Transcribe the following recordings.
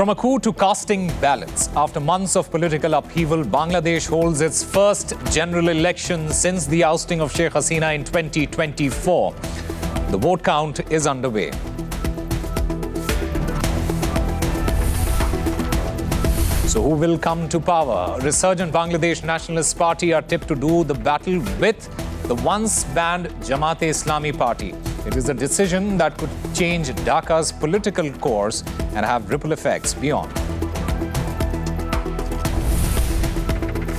From a coup to casting ballots, after months of political upheaval, Bangladesh holds its first general election since the ousting of Sheikh Hasina in 2024. The vote count is underway. So who will come to power? Resurgent Bangladesh Nationalist Party are tipped to do the battle with the once banned Jamaat-e-Islami party. It is a decision that could change Dhaka's political course and have ripple effects beyond.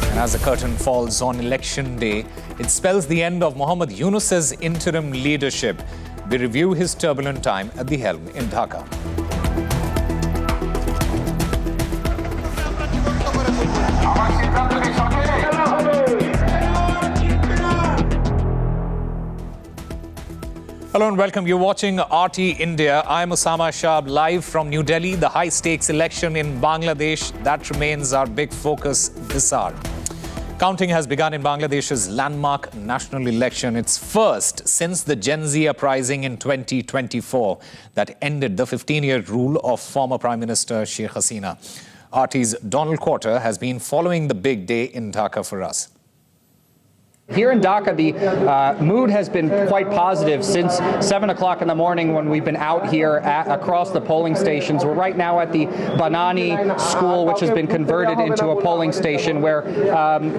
And as the curtain falls on election day, it spells the end of Muhammad Yunus's interim leadership. We review his turbulent time at the helm in Dhaka. Hello and welcome. You're watching RT India. I'm Osama Shab, live from New Delhi. The high-stakes election in Bangladesh, that remains our big focus this hour. Counting has begun in Bangladesh's landmark national election. It's first since the Gen Z uprising in 2024 that ended the 15-year rule of former Prime Minister Sheikh Hasina. RT's Donald Quarter has been following the big day in Dhaka for us. Here in Dhaka, the mood has been quite positive since 7 o'clock in the morning when we've been out here across the polling stations. We're right now at the Banani school, which has been converted into a polling station where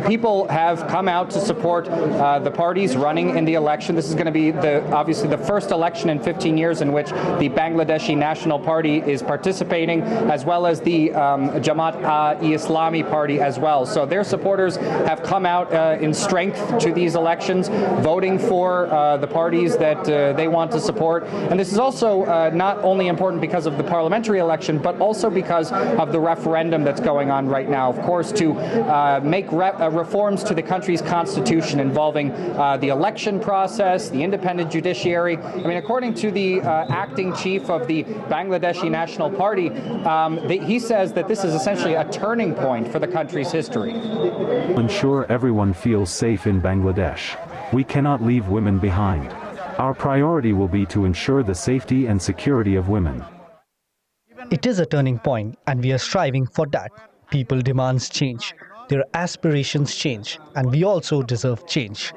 people have come out to support the parties running in the election. This is going to be obviously the first election in 15 years in which the Bangladeshi National Party is participating, as well as the Jamaat-e-Islami party as well. So their supporters have come out in strength to these elections, voting for the parties that they want to support. And this is also not only important because of the parliamentary election, but also because of the referendum that's going on right now. Of course, to make reforms to the country's constitution involving the election process, the independent judiciary. I mean, according to the acting chief of the Bangladeshi National Party, he says that this is essentially a turning point for the country's history. Ensure everyone feels safe in Bangladesh. We cannot leave women behind. Our priority will be to ensure the safety and security of women. It is a turning point, and we are striving for that. People demands change. Their aspirations change, and we also deserve change.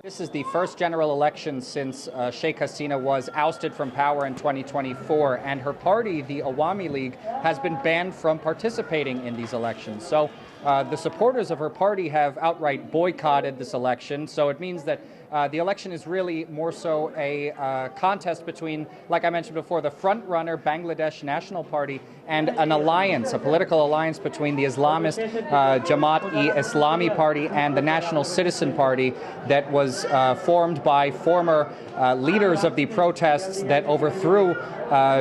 This is the first general election since Sheikh Hasina was ousted from power in 2024, and her party, the Awami League, has been banned from participating in these elections. So the supporters of her party have outright boycotted this election. So it means that the election is really more so a contest between, like I mentioned before, the front-runner Bangladesh National Party and an alliance, a political alliance between the Islamist Jamaat-e-Islami Party and the National Citizen Party that was formed by former leaders of the protests that overthrew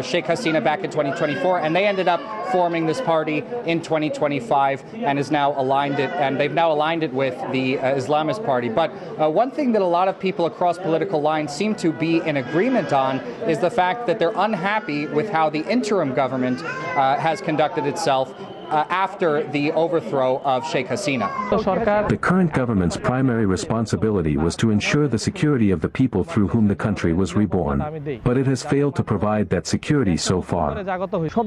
Sheikh Hasina back in 2024, and they ended up forming this party in 2025 and is now aligned it, and they've now aligned it with the Islamist Party. But one thing that a lot of people across political lines seem to be in agreement on is the fact that they're unhappy with how the interim government has conducted itself after the overthrow of Sheikh Hasina. The current government's primary responsibility was to ensure the security of the people through whom the country was reborn. But it has failed to provide that security so far.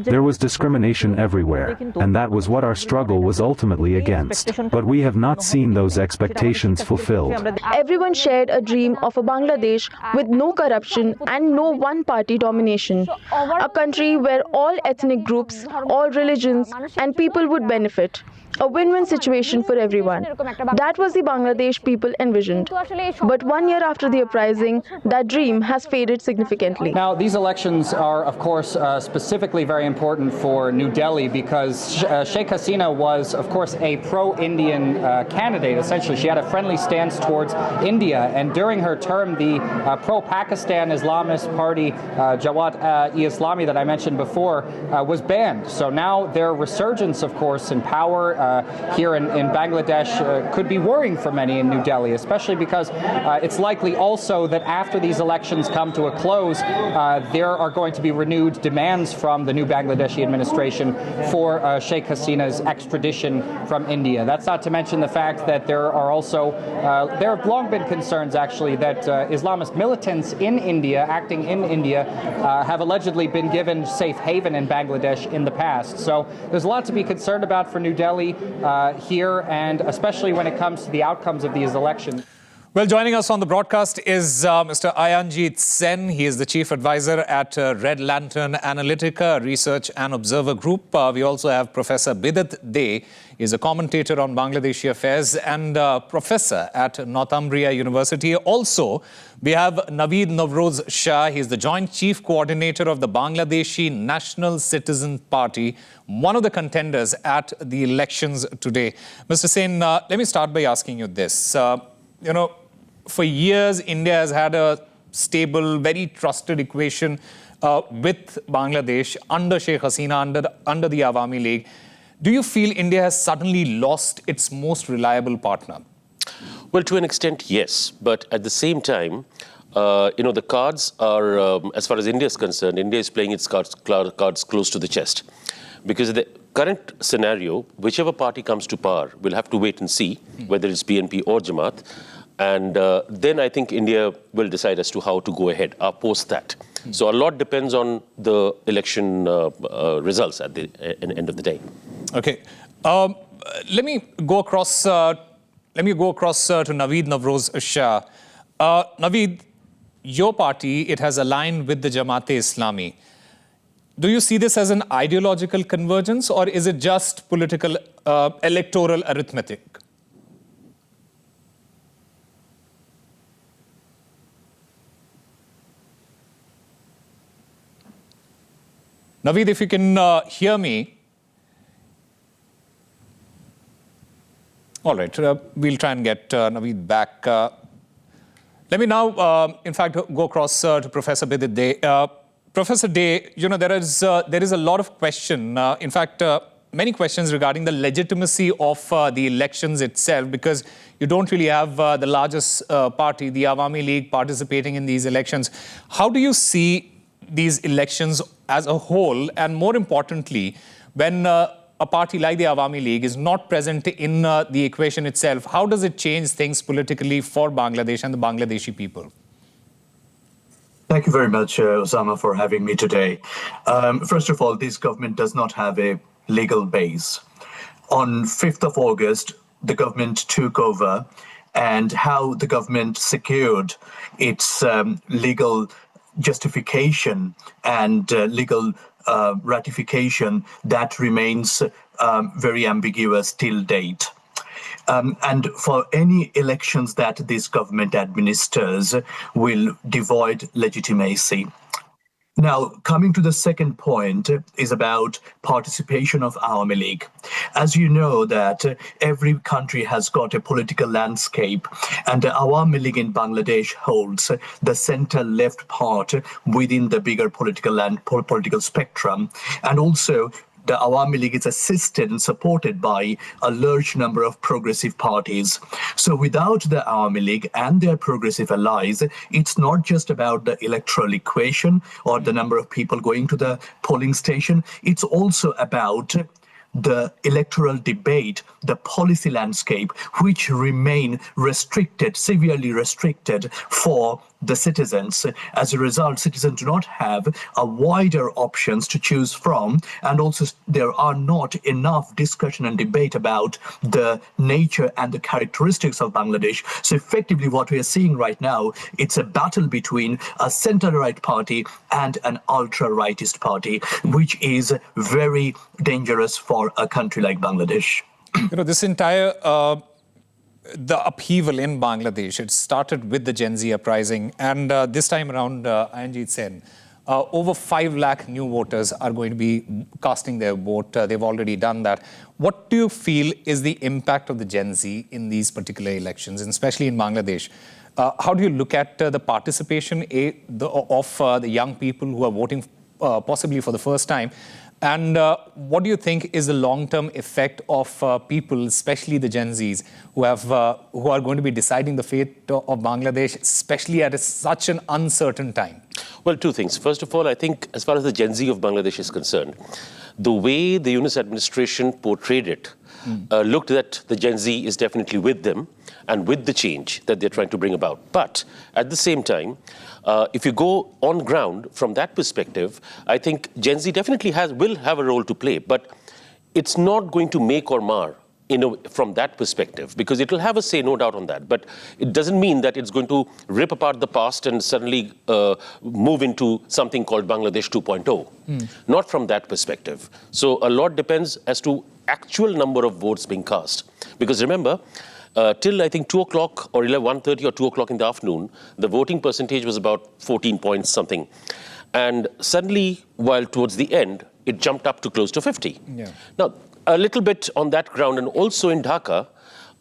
There was discrimination everywhere, and that was what our struggle was ultimately against. But we have not seen those expectations fulfilled. Everyone shared a dream of a Bangladesh with no corruption and no one-party domination. A country where all ethnic groups, all religions, and people would benefit. A win-win situation for everyone. That was the Bangladesh people envisioned. But 1 year after the uprising, that dream has faded significantly. Now, these elections are, of course, specifically very important for New Delhi because Sheikh Hasina was, of course, a pro-Indian candidate. Essentially, she had a friendly stance towards India. And during her term, the pro-Pakistan Islamist party, Jamaat-e-Islami, that I mentioned before, was banned. So now their resurgence, of course, in power here in Bangladesh could be worrying for many in New Delhi, especially because it's likely also that after these elections come to a close, there are going to be renewed demands from the new Bangladeshi administration for Sheikh Hasina's extradition from India. That's not to mention the fact that there have long been concerns actually that Islamist militants in India, acting in India, have allegedly been given safe haven in Bangladesh in the past. So there's a lot to be concerned about for New Delhi here, and especially when it comes to the outcomes of these elections. Well, joining us on the broadcast is Mr. Ayanjit Sen. He is the Chief Advisor at Red Lantern Analytica Research and Observer Group. We also have Professor Bidit Dey. He is a commentator on Bangladeshi affairs and professor at Northumbria University. Also, we have Naveed Navroz Shah. He is the Joint Chief Coordinator of the Bangladeshi National Citizen Party, one of the contenders at the elections today. Mr. Sen, let me start by asking you this. For years, India has had a stable, very trusted equation with Bangladesh under Sheikh Hasina, under the Awami League. Do you feel India has suddenly lost its most reliable partner? Well, to an extent, yes. But at the same time, the cards are, as far as India is concerned, India is playing its cards close to the chest. Because the current scenario, whichever party comes to power, we'll have to wait and see whether it's BNP or Jamaat. And then I think India will decide as to how to go ahead post that. So a lot depends on the election results at the end of the day. Okay. Let me go across to Naveed Navroz Shah. Naveed, your party, it has aligned with the Jamaat-e-Islami. Do you see this as an ideological convergence, or is it just political electoral arithmetic? Naveed, if you can hear me. All right, we'll try and get Naveed back. Let me now, in fact, go across to Professor Bidit Dey. Professor Dey, there is a lot of question. In fact, many questions regarding the legitimacy of the elections itself, because you don't really have the largest party, the Awami League, participating in these elections. How do you see these elections as a whole, and more importantly, when a party like the Awami League is not present in the equation itself, how does it change things politically for Bangladesh and the Bangladeshi people? Thank you very much, Osama, for having me today. First of all, this government does not have a legal base. On 5th of August, the government took over, and how the government secured its legal justification and legal ratification, that remains very ambiguous till date. And for any elections that this government administers will devoid legitimacy. Now, coming to the second point is about participation of Awami League. As you know that every country has got a political landscape, and the Awami League in Bangladesh holds the center-left part within the bigger political spectrum, and also the Awami League is assisted and supported by a large number of progressive parties. So without the Awami League and their progressive allies, it's not just about the electoral equation or the number of people going to the polling station. It's also about the electoral debate, the policy landscape, which remain restricted, severely restricted for the citizens. As a result, citizens do not have a wider options to choose from, and also there are not enough discussion and debate about the nature and the characteristics of Bangladesh. So effectively what we are seeing right now, it's a battle between a center-right party and an ultra-rightist party, which is very dangerous for a country like Bangladesh. This entire the upheaval in Bangladesh, it started with the Gen Z uprising, and this time around, Ayanjit Sen, over 5 lakh new voters are going to be casting their vote. They've already done that. What do you feel is the impact of the Gen Z in these particular elections, and especially in Bangladesh? How do you look at the participation of the young people who are voting possibly for the first time? And what do you think is the long-term effect of people, especially the Gen Zs, who are going to be deciding the fate of Bangladesh, especially at such an uncertain time? Well, two things. First of all, I think as far as the Gen Z of Bangladesh is concerned, the way the Yunus administration portrayed it looked that the Gen Z is definitely with them and with the change that they're trying to bring about. But at the same time, if you go on ground from that perspective, I think Gen Z definitely will have a role to play, but it's not going to make or mar from that perspective, because it will have a say, no doubt on that. But it doesn't mean that it's going to rip apart the past and suddenly move into something called Bangladesh 2.0. Not from that perspective. So a lot depends as to actual number of votes being cast. Because remember, till I think 2 o'clock or 1:30 or 2 o'clock in the afternoon, the voting percentage was about 14 points something. And suddenly, while towards the end, it jumped up to close to 50. Yeah. Now, a little bit on that ground, and also in Dhaka,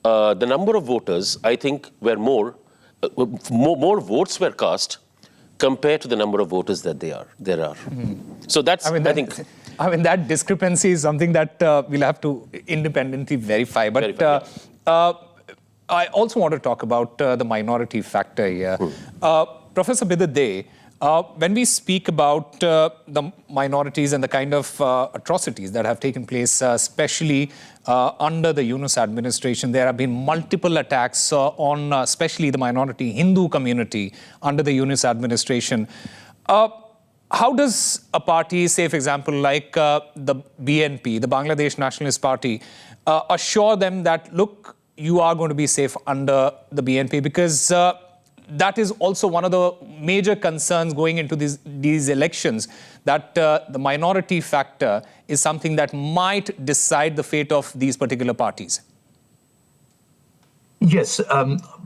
the number of voters, I think, were more votes were cast compared to the number of voters that there are. So that's, I think... that discrepancy is something that we'll have to independently verify. But I also want to talk about the minority factor here. Professor Bidade, when we speak about the minorities and the kind of atrocities that have taken place, especially under the Yunus administration, there have been multiple attacks on especially the minority Hindu community under the Yunus administration. How does a party, say, for example, like the BNP, the Bangladesh Nationalist Party, assure them that, look, you are going to be safe under the BNP? Because that is also one of the major concerns going into these elections, that the minority factor is something that might decide the fate of these particular parties. Yes,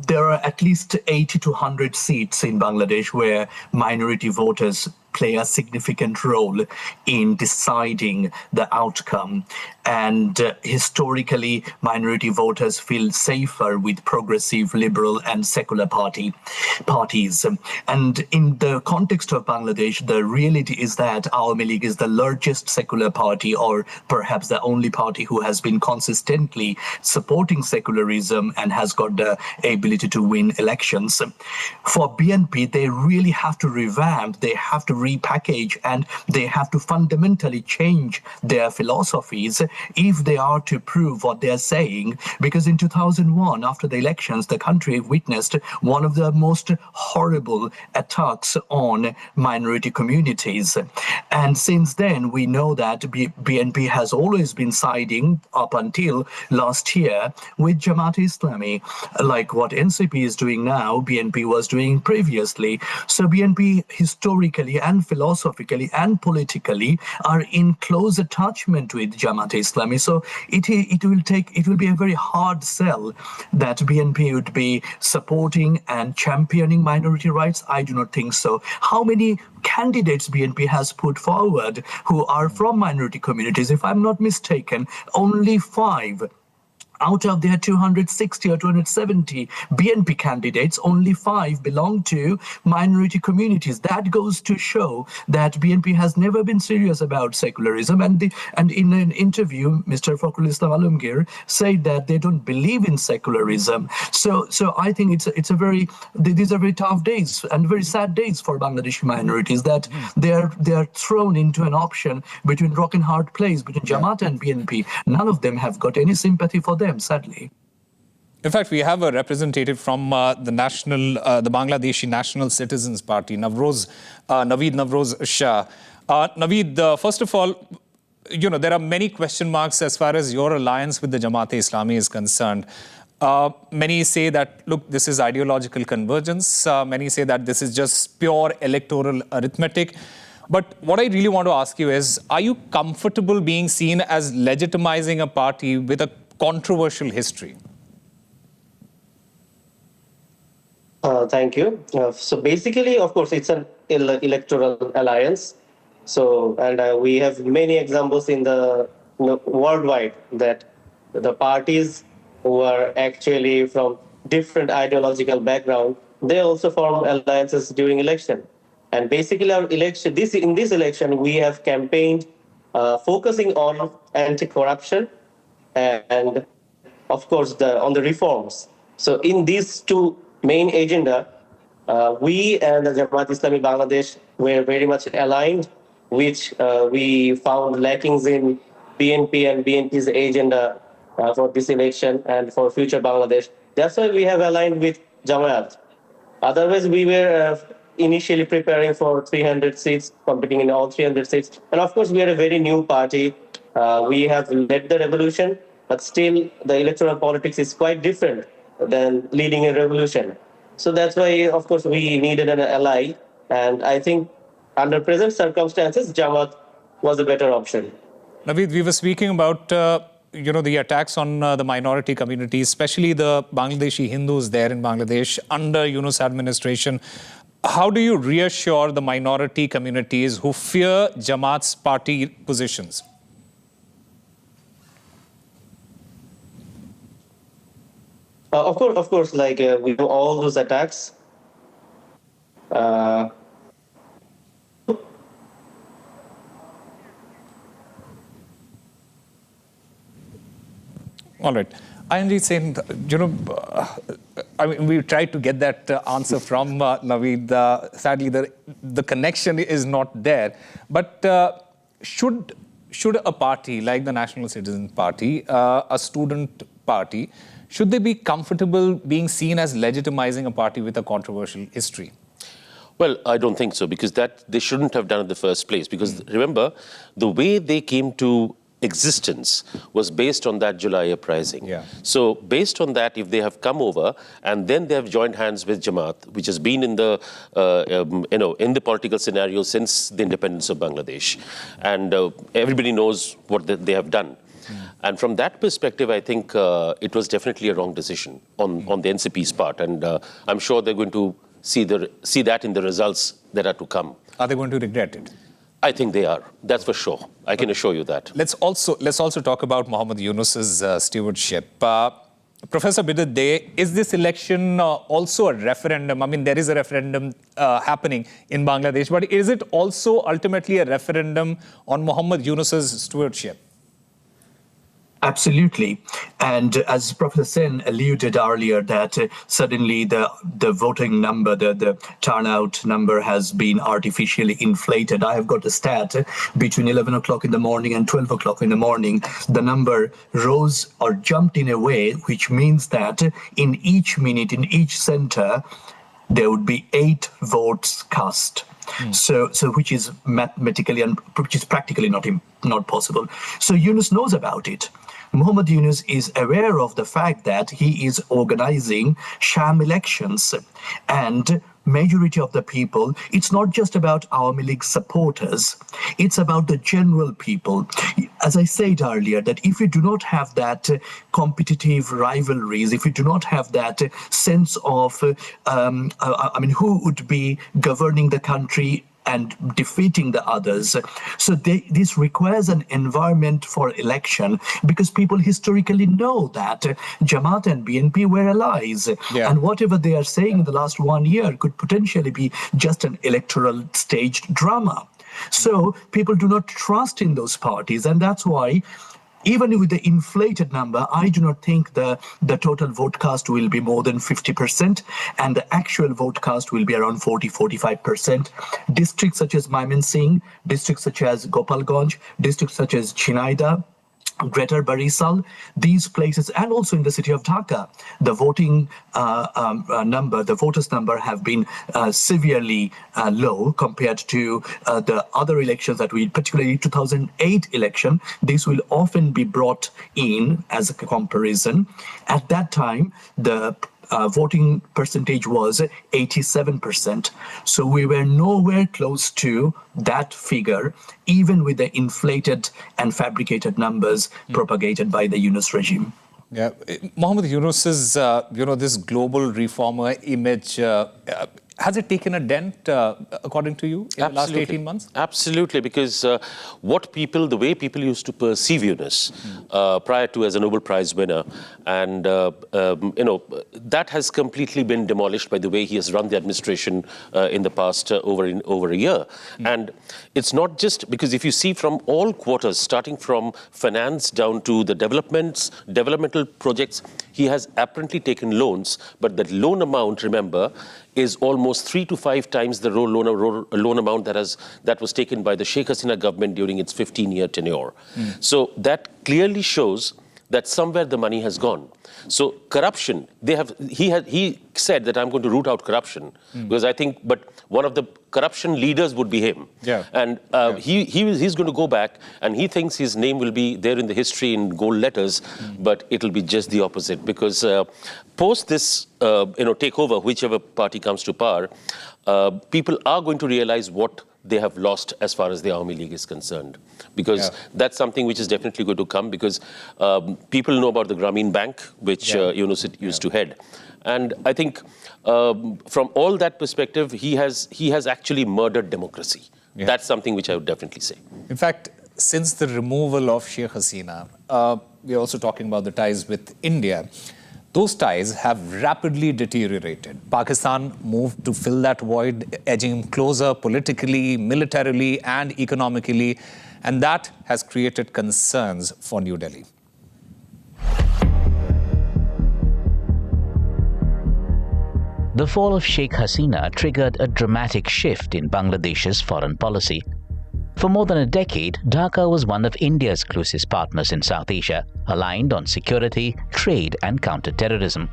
there are at least 80 to 100 seats in Bangladesh where minority voters play a significant role in deciding the outcome. And historically, minority voters feel safer with progressive, liberal and secular parties. And in the context of Bangladesh, the reality is that Awami League is the largest secular party, or perhaps the only party who has been consistently supporting secularism and has got the ability to win elections. For BNP, they really have to revamp, they have to repackage, and they have to fundamentally change their philosophies if they are to prove what they are saying. Because in 2001, after the elections, the country witnessed one of the most horrible attacks on minority communities. And since then, we know that BNP has always been siding, up until last year, with Jamaat-e-Islami. Like what NCP is doing now, BNP was doing previously. So BNP historically and philosophically and politically are in close attachment with Jamaat-e-Islami. So it will be a very hard sell that BNP would be supporting and championing minority rights. I do not think so. How many candidates BNP has put forward who are from minority communities? If I'm not mistaken, only 5. Out of their 260 or 270 BNP candidates, only 5 belong to minority communities. That goes to show that BNP has never been serious about secularism. And in an interview, Mr. Fakhrul Islam Alamgir said that they don't believe in secularism. So I think these are very tough days and very sad days for Bangladeshi minorities, that they are thrown into an option between rock and hard place between Jamaat and BNP. None of them have got any sympathy for them, sadly. In fact, we have a representative from the Bangladeshi National Citizens Party, Naveed Navroz Shah. Naveed, first of all, there are many question marks as far as your alliance with the Jamaat-e-Islami is concerned. Many say that, look, this is ideological convergence. Many say that this is just pure electoral arithmetic. But what I really want to ask you is, are you comfortable being seen as legitimizing a party with a controversial history? Thank you. So basically, of course, it's an electoral alliance. So, and we have many examples in the worldwide that the parties who are actually from different ideological background, they also form alliances during election. And basically, our election, in this election, we have campaigned focusing on anti-corruption and, of course, on the reforms. So in these two main agenda, we and the Jamaat Islami Bangladesh were very much aligned, which we found lackings in BNP and BNP's agenda for this election and for future Bangladesh. That's why we have aligned with Jamaat. Otherwise, we were initially preparing for 300 seats, competing in all 300 seats. And of course, we are a very new party. We have led the revolution, but still the electoral politics is quite different than leading a revolution. So that's why, of course, we needed an ally. And I think under present circumstances, Jamaat was a better option. Naveed, we were speaking about the attacks on the minority community, especially the Bangladeshi Hindus there in Bangladesh under Yunus administration. How do you reassure the minority communities who fear Jamaat's party positions? Of course, like we know all those attacks. All right. Ayanjeet Sen, I mean, we tried to get that answer from Naveed. Sadly, the connection is not there. But should a party like the National Citizens Party, a student party, should they be comfortable being seen as legitimizing a party with a controversial history? Well, I don't think so, because that they shouldn't have done it in the first place. Because remember, the way they came to existence was based on that July uprising. Yeah. So based on that, if they have come over and then they have joined hands with Jamaat, which has been in the in the political scenario since the independence of Bangladesh, and everybody knows what they have done. And from that perspective, I think it was definitely a wrong decision on the NCP's part, and I'm sure they're going to see that in the results that are to come. Are they going to regret it? I think they are. That's for sure. I can assure you that. Let's also talk about Mohammad Yunus's stewardship. Professor Bidit Dey, is this election also a referendum? I mean, there is a referendum happening in Bangladesh, but is it also ultimately a referendum on Mohammad Yunus's stewardship? Absolutely. And as Professor Sen alluded earlier, that suddenly the voting number, the turnout number has been artificially inflated. I have got a stat between 11 o'clock in the morning and 12 o'clock in the morning. The number rose or jumped in a way which means that in each minute, in each center, there would be 8 votes cast. So which is mathematically and which is practically not possible. So Yunus knows about it. Mohammad Yunus is aware of the fact that he is organizing sham elections, and majority of the people, it's not just about Awami League supporters, it's about the general people. As I said earlier, that if you do not have that competitive rivalries, if you do not have that sense of, who would be governing the country and defeating the others. So this requires an environment for election, because people historically know that Jamaat and BNP were allies. Yeah. And whatever they are saying in the last 1 year could potentially be just an electoral staged drama. So people do not trust in those parties. And that's why, even with the inflated number, I do not think the total vote cast will be more than 50%, and the actual vote cast will be around 40-45%. Districts such as Mymensingh, districts such as Gopalganj, districts such as Chinaida, Greater Barisal, these places, and also in the city of Dhaka, the voting the voters number have been severely low compared to the other elections that particularly 2008 election. This will often be brought in as a comparison. At that time, the voting percentage was 87%. So we were nowhere close to that figure, even with the inflated and fabricated numbers propagated by the Yunus regime. Yeah, Mohammad Yunus's, this global reformer image, Has it taken a dent, according to you, in the last 18 months? Absolutely, because the way people used to perceive Yunus prior to as a Nobel Prize winner, and that has completely been demolished by the way he has run the administration in the past over a year. And it's not just because if you see from all quarters, starting from finance down to the developmental projects, he has apparently taken loans, but that loan amount, remember, is almost 3 to 5 times the loan amount that was taken by the Sheikh Hasina government during its 15-year tenure. So that clearly shows that somewhere the money has gone. So corruption, he said that I'm going to root out corruption because I think, but one of the corruption leaders would be him. Yeah. And he's going to go back and he thinks his name will be there in the history in gold letters, but it'll be just the opposite because post this takeover, whichever party comes to power, people are going to realize what they have lost as far as the Army League is concerned. Because that's something which is definitely going to come because people know about the Grameen Bank, which Yunus used to head. And I think from all that perspective, he has actually murdered democracy. Yeah. That's something which I would definitely say. In fact, since the removal of Sheikh Hasina, we're also talking about the ties with India. Those ties have rapidly deteriorated. Pakistan moved to fill that void, edging closer politically, militarily, and economically, and that has created concerns for New Delhi. The fall of Sheikh Hasina triggered a dramatic shift in Bangladesh's foreign policy. For more than a decade, Dhaka was one of India's closest partners in South Asia, aligned on security, trade and counter-terrorism.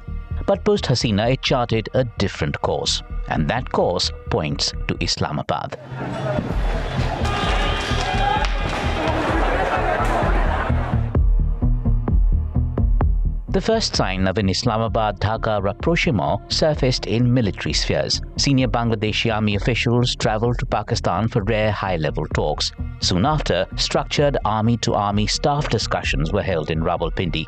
But post-Hasina, it charted a different course, and that course points to Islamabad. The first sign of an Islamabad-Dhaka rapprochement surfaced in military spheres. Senior Bangladeshi army officials travelled to Pakistan for rare high-level talks. Soon after, structured army-to-army staff discussions were held in Rawalpindi.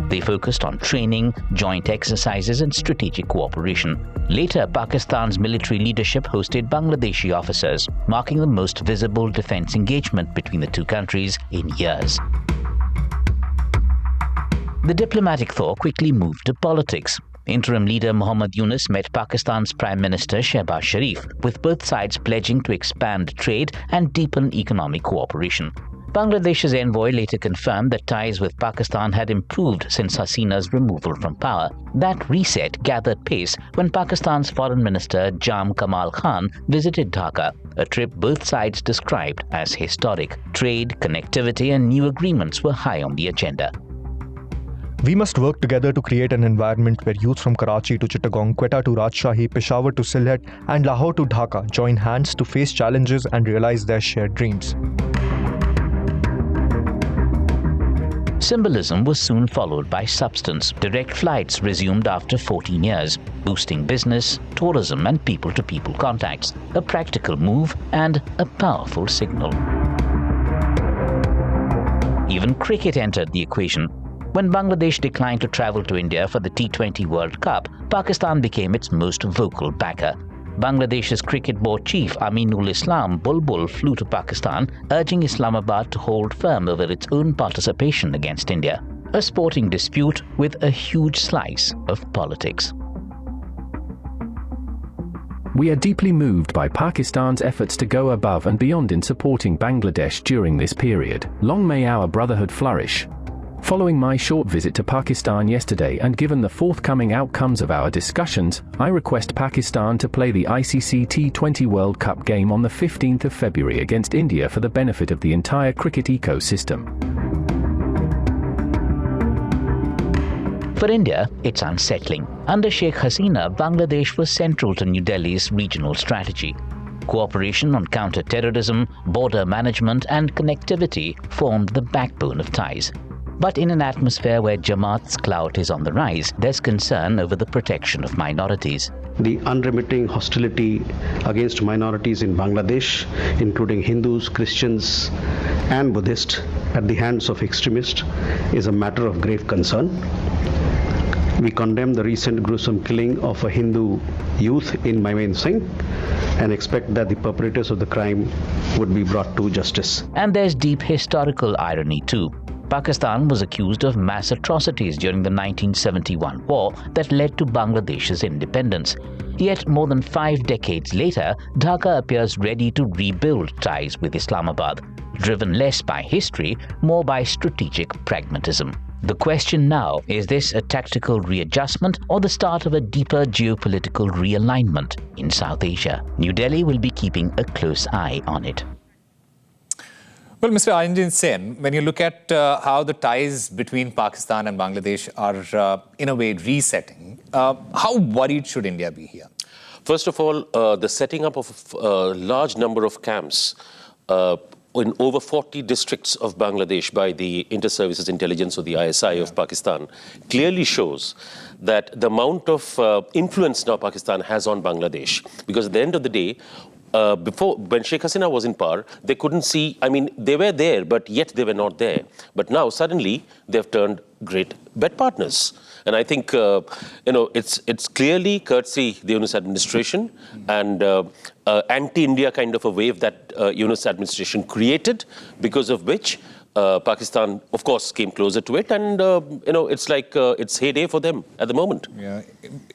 They focused on training, joint exercises and strategic cooperation. Later, Pakistan's military leadership hosted Bangladeshi officers, marking the most visible defence engagement between the two countries in years. The diplomatic thaw quickly moved to politics. Interim leader Muhammad Yunus met Pakistan's Prime Minister Shehbaz Sharif, with both sides pledging to expand trade and deepen economic cooperation. Bangladesh's envoy later confirmed that ties with Pakistan had improved since Hasina's removal from power. That reset gathered pace when Pakistan's Foreign Minister Jam Kamal Khan visited Dhaka, a trip both sides described as historic. Trade, connectivity and new agreements were high on the agenda. We must work together to create an environment where youth from Karachi to Chittagong, Quetta to Rajshahi, Peshawar to Sylhet, and Lahore to Dhaka join hands to face challenges and realize their shared dreams. Symbolism was soon followed by substance. Direct flights resumed after 14 years, boosting business, tourism, and people-to-people contacts. A practical move and a powerful signal. Even cricket entered the equation. When Bangladesh declined to travel to India for the T20 World Cup, Pakistan became its most vocal backer. Bangladesh's cricket board chief Aminul Islam Bulbul flew to Pakistan, urging Islamabad to hold firm over its own participation against India. A sporting dispute with a huge slice of politics. We are deeply moved by Pakistan's efforts to go above and beyond in supporting Bangladesh during this period. Long may our brotherhood flourish. Following my short visit to Pakistan yesterday and given the forthcoming outcomes of our discussions, I request Pakistan to play the ICC T20 World Cup game on the 15th of February against India for the benefit of the entire cricket ecosystem. For India, it's unsettling. Under Sheikh Hasina, Bangladesh was central to New Delhi's regional strategy. Cooperation on counter-terrorism, border management and connectivity formed the backbone of ties. But in an atmosphere where Jamaat's clout is on the rise, there's concern over the protection of minorities. The unremitting hostility against minorities in Bangladesh, including Hindus, Christians, and Buddhists, at the hands of extremists, is a matter of grave concern. We condemn the recent gruesome killing of a Hindu youth in Maimain Singh and expect that the perpetrators of the crime would be brought to justice. And there's deep historical irony too. Pakistan was accused of mass atrocities during the 1971 war that led to Bangladesh's independence. Yet more than 5 decades later, Dhaka appears ready to rebuild ties with Islamabad, driven less by history, more by strategic pragmatism. The question now, is this a tactical readjustment or the start of a deeper geopolitical realignment in South Asia? New Delhi will be keeping a close eye on it. Well, Mr. Ayanjit Sen, when you look at how the ties between Pakistan and Bangladesh are in a way resetting, how worried should India be here? First of all, the setting up of a large number of camps in over 40 districts of Bangladesh by the Inter-Services Intelligence, or the ISI of Pakistan, clearly shows that the amount of influence now Pakistan has on Bangladesh. Because at the end of the day, before, when Sheikh Hasina was in power, they couldn't see, I mean, they were there, but yet they were not there. But now, suddenly, they've turned great bed partners. And I think, it's clearly courtesy the Yunus administration and anti-India kind of a wave that Yunus administration created, because of which Pakistan, of course, came closer to it. And, it's like it's heyday for them at the moment. Yeah.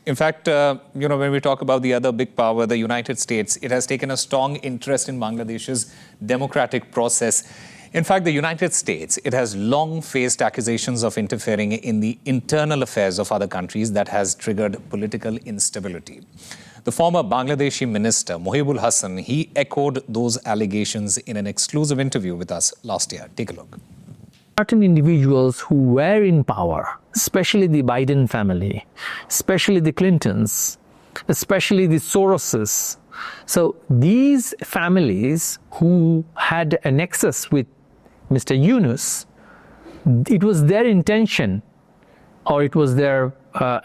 In fact, when we talk about the other big power, the United States, it has taken a strong interest in Bangladesh's democratic process. In fact, the United States, it has long faced accusations of interfering in the internal affairs of other countries that has triggered political instability. The former Bangladeshi minister, Mohibul Hassan, he echoed those allegations in an exclusive interview with us last year. Take a look. Certain individuals who were in power, especially the Biden family, especially the Clintons, especially the Soroses. So these families who had a nexus with Mr. Yunus, it was their intention, or it was their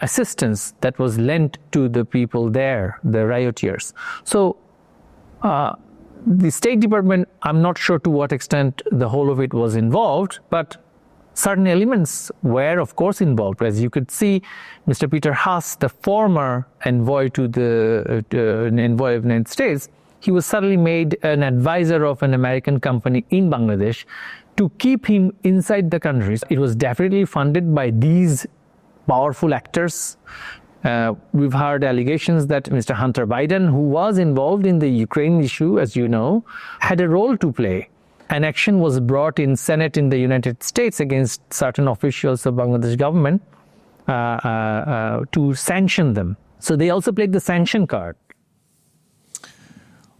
assistance that was lent to the people there, the rioters. So the State Department, I'm not sure to what extent the whole of it was involved, but certain elements were, of course, involved. As you could see, Mr. Peter Haas, the former envoy to the envoy of the United States, he was suddenly made an advisor of an American company in Bangladesh to keep him inside the country. It was definitely funded by these powerful actors. We've heard allegations that Mr. Hunter Biden, who was involved in the Ukraine issue, as you know, had a role to play. An action was brought in Senate in the United States against certain officials of Bangladesh government to sanction them. So they also played the sanction card.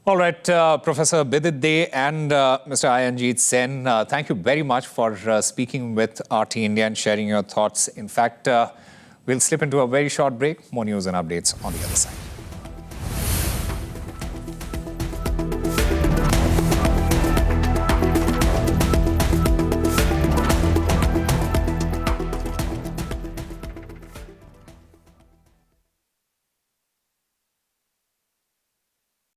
All right, Professor Bidit Dey and Mr. Ayanjit Sen, thank you very much for speaking with RT India and sharing your thoughts. In fact, we'll slip into a very short break. More news and updates on the other side.